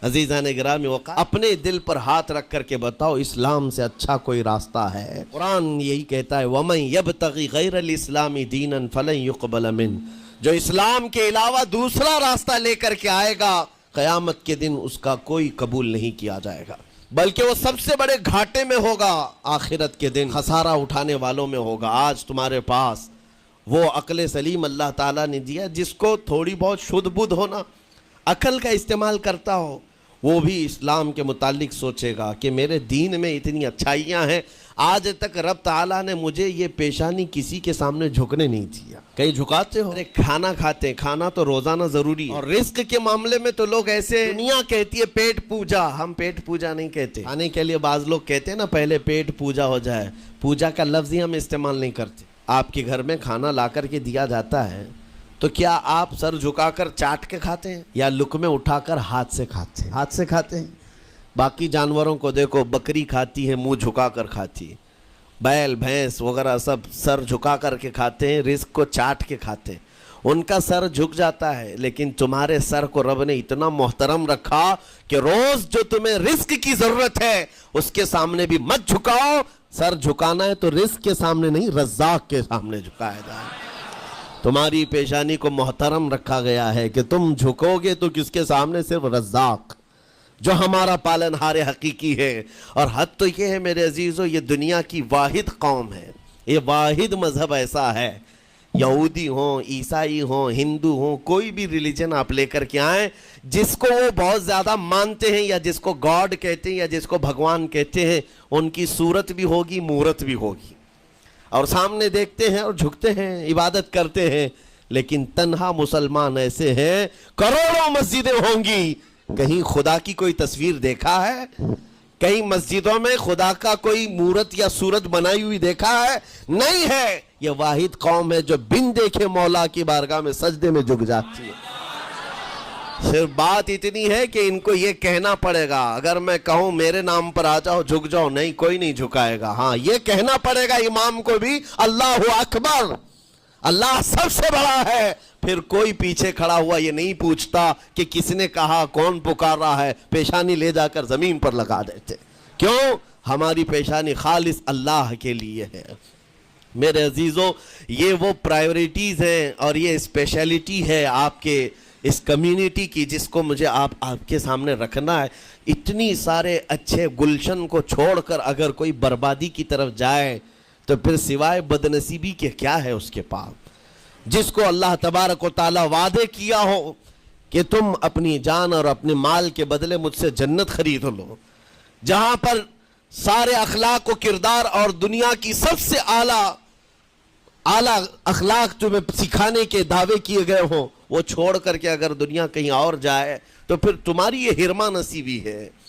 عزیزان گرامی وقار، اپنے دل پر ہاتھ رکھ کر کے بتاؤ اسلام سے اچھا کوئی راستہ ہے؟ قرآن یہی کہتا ہے وَمَن يَبْتَغِ غَيْرَ الْإِسْلَامِ دِينًا فَلَن يُقْبَلَ مِنْهُ، جو اسلام کے علاوہ دوسرا راستہ لے کر کے آئے گا قیامت کے دن اس کا کوئی قبول نہیں کیا جائے گا، بلکہ وہ سب سے بڑے گھاٹے میں ہوگا، آخرت کے دن خسارہ اٹھانے والوں میں ہوگا۔ آج تمہارے پاس وہ عقل سلیم اللہ تعالیٰ نے دیا، جس کو تھوڑی بہت شدھ بدھ ہونا، عقل کا استعمال کرتا ہو، وہ بھی اسلام کے متعلق سوچے گا کہ میرے دین میں اتنی اچھائیاں ہیں، آج تک رب تعالیٰ نے مجھے یہ پیشانی کسی کے سامنے جھکنے نہیں دیا۔ کہیں جھکاتے ہو؟ کھانا کھاتے ہیں، کھانا تو روزانہ ضروری ہے، اور رزق کے معاملے میں تو لوگ ایسے، دنیا کہتی ہے پیٹ پوجا، ہم پیٹ پوجا نہیں کہتے۔ کھانے کے لیے بعض لوگ کہتے ہیں نا پہلے پیٹ پوجا ہو جائے، پوجا کا لفظ ہی ہم استعمال نہیں کرتے۔ آپ کے گھر میں کھانا لا کر کے دیا جاتا ہے تو کیا آپ سر جھکا کر چاٹ کے کھاتے ہیں یا لقمے اٹھا کر ہاتھ سے کھاتے ہیں؟ ہاتھ سے کھاتے ہیں۔ باقی جانوروں کو دیکھو، بکری کھاتی ہے منہ جھکا کر کھاتی ہے، بیل بھینس وغیرہ سب سر جھکا کر کے کھاتے ہیں، رزق کو چاٹ کے کھاتے ہیں، ان کا سر جھک جاتا ہے۔ لیکن تمہارے سر کو رب نے اتنا محترم رکھا کہ روز جو تمہیں رزق کی ضرورت ہے اس کے سامنے بھی مت جھکاؤ۔ سر جھکانا ہے تو رزق کے سامنے نہیں، رزاق کے سامنے جھکایا جائے۔ تمہاری پیشانی کو محترم رکھا گیا ہے کہ تم جھکو گے تو کس کے سامنے؟ صرف رزاق، جو ہمارا پالنہار حقیقی ہے۔ اور حد تو یہ ہے میرے عزیزو، یہ دنیا کی واحد قوم ہے، یہ واحد مذہب ایسا ہے، یہودی ہوں، عیسائی ہوں، ہندو ہوں، کوئی بھی ریلیجن آپ لے کر کے آئیں، جس کو وہ بہت زیادہ مانتے ہیں یا جس کو گاڈ کہتے ہیں یا جس کو بھگوان کہتے ہیں، ان کی صورت بھی ہوگی، مورت بھی ہوگی، اور سامنے دیکھتے ہیں اور جھکتے ہیں، عبادت کرتے ہیں۔ لیکن تنہا مسلمان ایسے ہیں، کروڑوں مسجدیں ہوں گی، کہیں خدا کی کوئی تصویر دیکھا ہے؟ کہیں مسجدوں میں خدا کا کوئی مورت یا صورت بنائی ہوئی دیکھا ہے؟ نہیں ہے۔ یہ واحد قوم ہے جو بن دیکھے مولا کی بارگاہ میں سجدے میں جھک جاتی ہے۔ صرف بات اتنی ہے کہ ان کو یہ کہنا پڑے گا، اگر میں کہوں میرے نام پر آ جاؤ جھک جاؤ، نہیں، کوئی نہیں جھکائے گا۔ ہاں، یہ کہنا پڑے گا امام کو بھی، اللہ اکبر، اللہ سب سے بڑا ہے۔ پھر کوئی پیچھے کھڑا ہوا یہ نہیں پوچھتا کہ کس نے کہا، کون پکار رہا ہے، پیشانی لے جا کر زمین پر لگا دیتے۔ کیوں؟ ہماری پیشانی خالص اللہ کے لیے ہے۔ میرے عزیزو، یہ وہ پرائیورٹیز ہیں اور یہ اسپیشلٹی ہے آپ کے اس کمیونٹی کی، جس کو مجھے آپ کے سامنے رکھنا ہے۔ اتنی سارے اچھے گلشن کو چھوڑ کر اگر کوئی بربادی کی طرف جائے تو پھر سوائے بدنصیبی کے کیا ہے اس کے پاس؟ جس کو اللہ تبارک و تعالی وعدے کیا ہو کہ تم اپنی جان اور اپنے مال کے بدلے مجھ سے جنت خرید لو، جہاں پر سارے اخلاق و کردار اور دنیا کی سب سے اعلیٰ اخلاق تمہیں سکھانے کے دعوے کیے گئے ہوں، وہ چھوڑ کر کے اگر دنیا کہیں اور جائے تو پھر تمہاری یہ ہرما نصیبی ہے۔